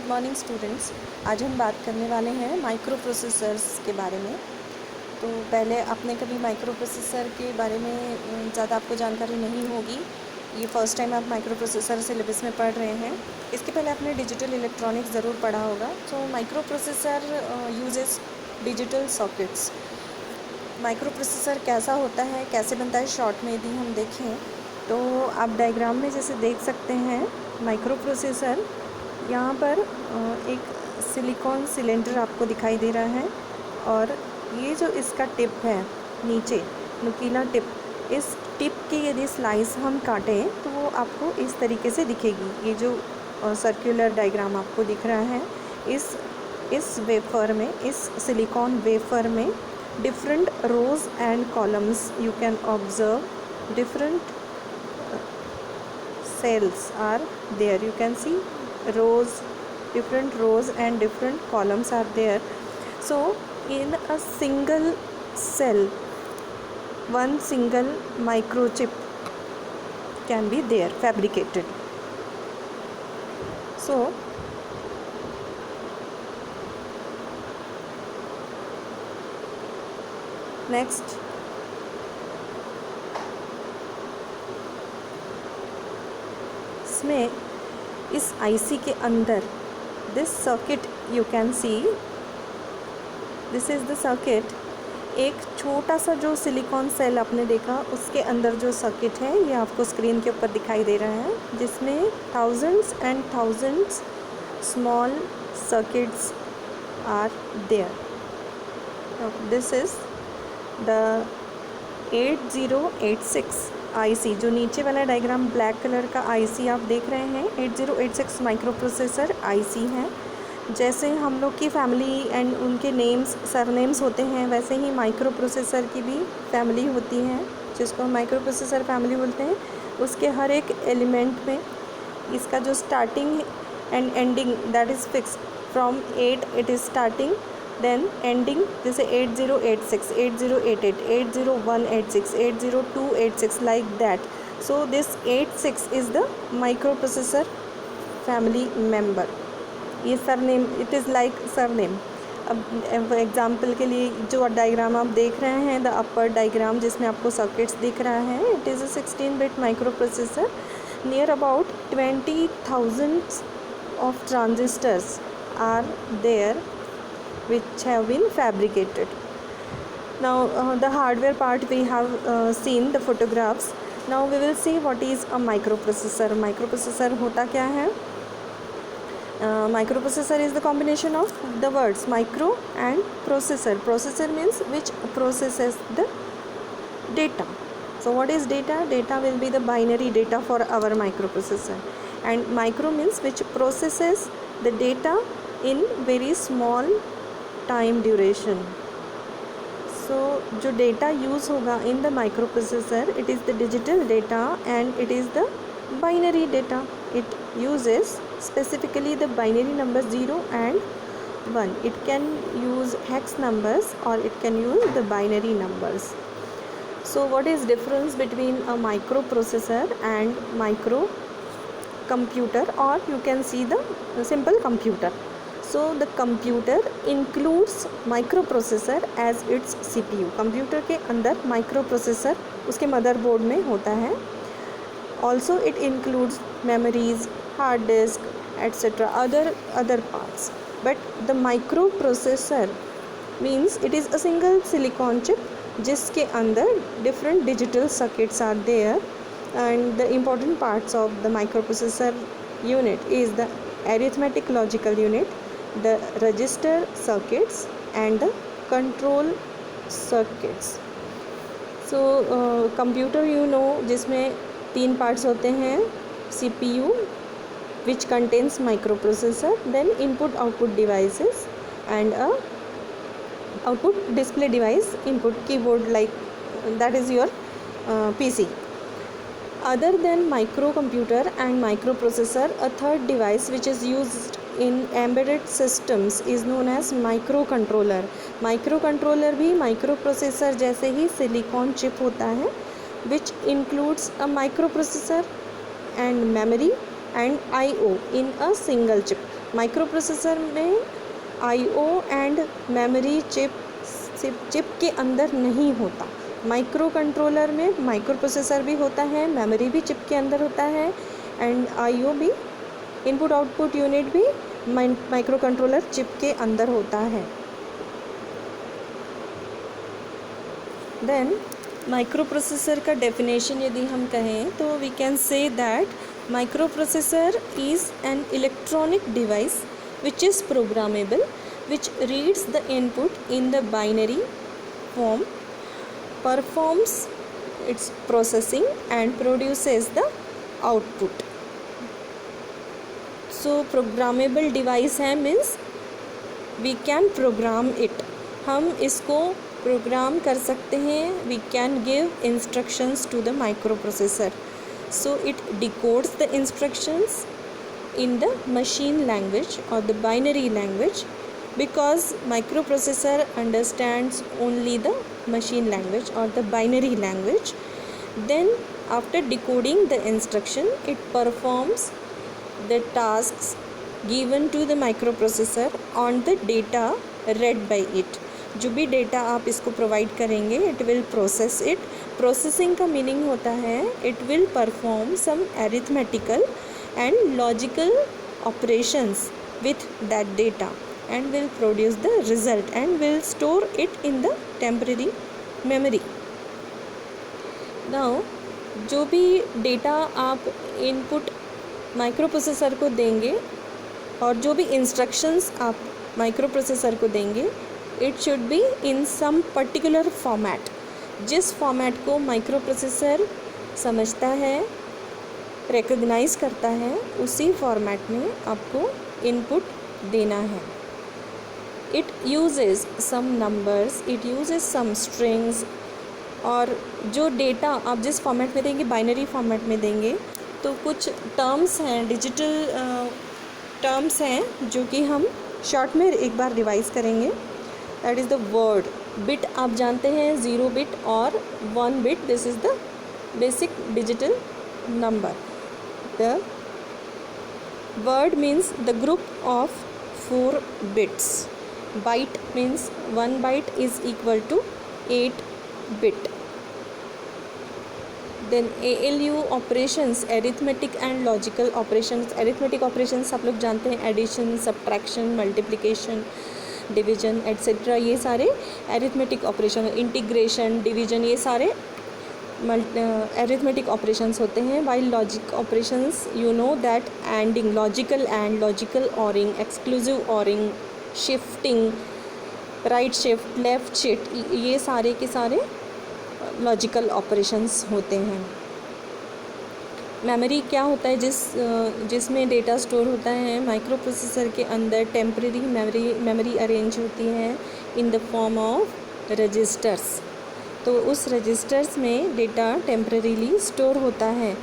Good morning students. आज हम बात करने वाले हैं माइक्रो प्रोसेसर्स के बारे में। तो पहले आपने कभी माइक्रो प्रोसेसर के बारे में ज़्यादा आपको जानकारी नहीं होगी, ये फ़र्स्ट टाइम आप माइक्रो प्रोसेसर सिलेबस में पढ़ रहे हैं। इसके पहले आपने डिजिटल इलेक्ट्रॉनिक्स ज़रूर पढ़ा होगा। तो micro processor uses digital sockets. Micro processor कैसा होता है, कैसे बनता है, शॉर्ट में यदि हम देखें तो आप डायग्राम में जैसे देख सकते हैं, माइक्रो प्रोसेसर यहाँ पर एक सिलिकॉन सिलेंडर आपको दिखाई दे रहा है और ये जो इसका टिप है नीचे नुकीला टिप, इस टिप की यदि स्लाइस हम काटें तो वो आपको इस तरीके से दिखेगी। ये जो सर्कुलर डायग्राम आपको दिख रहा है, इस वेफर में, इस सिलिकॉन वेफर में different rows and columns you can observe. Different cells are there, you can see rows, different rows and different columns are there. So in a single cell, one single microchip can be there fabricated. So next इसमें इस IC के अंदर this circuit you can C, this is the circuit. एक छोटा सा जो silicon cell आपने देखा, उसके अंदर जो सर्किट है ये आपको स्क्रीन के ऊपर दिखाई दे रहा है, जिसमें thousands and thousands small circuits are there. This is the 8086 IC, जो नीचे वाला डायग्राम ब्लैक कलर का IC आप देख रहे हैं, 8086 माइक्रो प्रोसेसर IC है। जैसे हम लोग की फैमिली एंड उनके नेम्स, सरनेम्स होते हैं, वैसे ही माइक्रो प्रोसेसर की भी फैमिली होती है, जिसको हम माइक्रो प्रोसेसर फैमिली बोलते हैं। उसके हर एक एलिमेंट में इसका जो starting and ending that is fixed, from 8 it is starting, then ending, जैसे 8086, 8088, 80186, 80286 like that. So this 86 is the microprocessor family member. ये surname, it is like surname. अब एग्जाम्पल के लिए जो डायग्राम आप देख रहे हैं, द अपर डायग्राम जिसमें आपको सर्किट्स दिख रहा है, it is a 16-bit micro processor. Near about 20,000 of transistors are there which have been fabricated. Now the hardware part we have seen the photographs. Now we will see what is a microprocessor. Microprocessor होता क्या है? Microprocessor is the combination of the words micro and processor. Processor means which processes the data. So what is data? Data will be the binary data for our microprocessor. And micro means which processes the data in very small time duration. So जो data use होगा in the microprocessor, it is the digital data and it is the binary data. It uses specifically the binary number 0 and 1. It can use hex numbers और it can use the binary numbers. So what is difference between a microprocessor and microcomputer, और you can see the simple computer. So the computer includes microprocessor as its CPU. Computer के अंदर microprocessor उसके motherboard में होता है. Also it includes memories, hard disk, etc. other parts. But the microprocessor means it is a single silicon chip जिसके अंदर different digital circuits are there. And the important parts of the microprocessor unit is the arithmetic logical unit, the register circuits and the control circuits. So computer you know जिसमें 3 parts होते हैं, CPU which contains microprocessor, then input output devices and a output display device, input keyboard like that is your PC. Other than microcomputer and microprocessor, a third device which is used in embedded systems is known as microcontroller. Microcontroller भी microprocessor जैसे ही silicon chip होता है, which includes a microprocessor and memory and IO in a single chip. Microprocessor में IO and memory chip के अंदर नहीं होता. Micro controller में माइक्रो प्रोसेसर भी होता है, मेमोरी भी चिप के अंदर होता है एंड IO भी, इनपुट आउटपुट यूनिट भी माइक्रो कंट्रोलर चिप के अंदर होता है. देन माइक्रो प्रोसेसर का डेफिनेशन यदि हम कहें तो we can say that microprocessor is an electronic device which is programmable, which reads the input in the binary form, performs its processing and produces the output. So programmable device है means we can program it. हम इसको programme कर सकते हैं. We can give instructions to the microprocessor. So it decodes the instructions in the machine language or the binary language, because microprocessor understands only the machine language or the binary language. Then after decoding the instruction, it performs the tasks given to the microprocessor on the data read by it. जो भी data आप इसको provide करेंगे, it will process it. Processing का meaning होता है it will perform some arithmetical and logical operations with that data and will produce the result and will store it in the temporary memory. Now जो भी data आप input micro processor को देंगे और जो भी इंस्ट्रक्शंस आप माइक्रो प्रोसेसर को देंगे, it should be in some particular format. जिस फॉर्मेट को माइक्रो प्रोसेसर समझता है, रिकग्नाइज करता है, उसी फॉर्मेट में आपको इनपुट देना है. It uses some numbers, it uses some strings. और जो डेटा आप जिस फॉर्मेट में देंगे, बाइनरी फॉर्मेट में देंगे, तो कुछ टर्म्स हैं, डिजिटल टर्म्स हैं जो कि हम शॉर्ट में एक बार रिवाइज करेंगे. That is the word. Bit आप जानते हैं 0 बिट और 1 bit. This is the basic digital number. The word means the group of 4 bits. Byte means 1 byte is equal to 8 bit. Then ALU operations, arithmetic and logical operations. Arithmetic operations आप लोग जानते हैं, addition, subtraction, multiplication, division etcetera. ये सारे arithmetic operation, integration, division, ये सारे arithmetic operations होते हैं. While logic operations, you know that ANDing, logical and, logical ORing, exclusive ORing, shifting, right shift, left shift, ये सारे के सारे लॉजिकल ऑपरेशंस होते हैं. मेमोरी क्या होता है, जिसमें डेटा स्टोर होता है माइक्रो प्रोसेसर के अंदर. टेम्परेरी मेमोरी अरेंज होती है in the form of registers. तो उस रजिस्टर्स में डेटा टेम्परेरीली स्टोर होता है.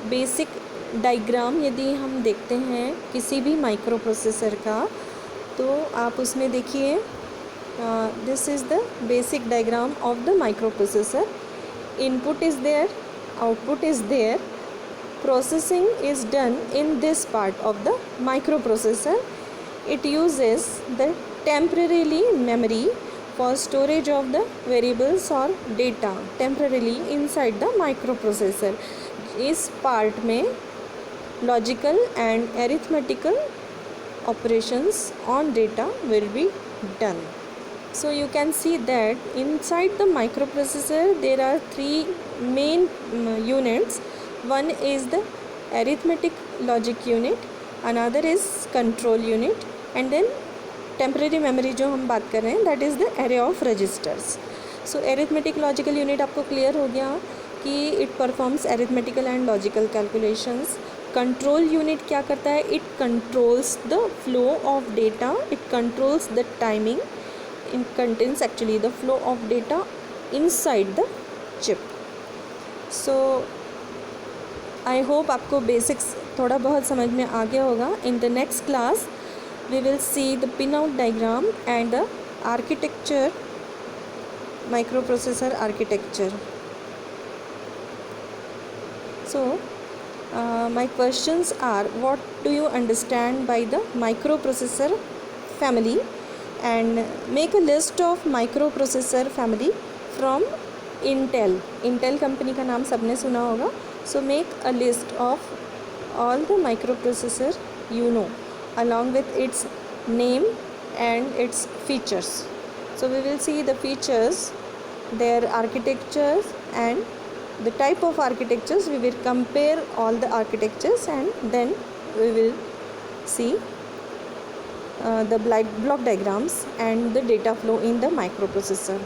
बेसिक डायग्राम यदि हम देखते हैं किसी भी माइक्रो प्रोसेसर का, तो आप उसमें देखिए, this is the basic diagram of the microprocessor. Input is there, output is there, processing is done in this part of the microprocessor. It uses the temporarily memory for storage of the variables और data temporarily inside the microprocessor. इस part में logical and arithmetical operations on data will be done. So you can see that inside the microprocessor there are 3 main units. One is the arithmetic logic unit, another is control unit, and then temporary memory जो हम बात कर रहे हैं, that is the array of registers. So arithmetic logical unit आपको clear हो गया कि it performs arithmetical and logical calculations. Control unit क्या करता है, it controls the flow of data, it controls the timing, it contains actually the flow of data inside the chip. So I hope आपको basics थोड़ा बहुत समझ में आ गया होगा. In the next class we will see the pin out diagram and the architecture, microprocessor architecture. So My questions are, what do you understand by the microprocessor family, and make a list of microprocessor family from Intel. Intel company का नाम सबने सुना होगा. So make a list of all the microprocessor you know along with its name and its features. So we will see the features, their architectures, and the type of architectures. We will compare all the architectures, and then we will see the block diagrams and the data flow in the microprocessor.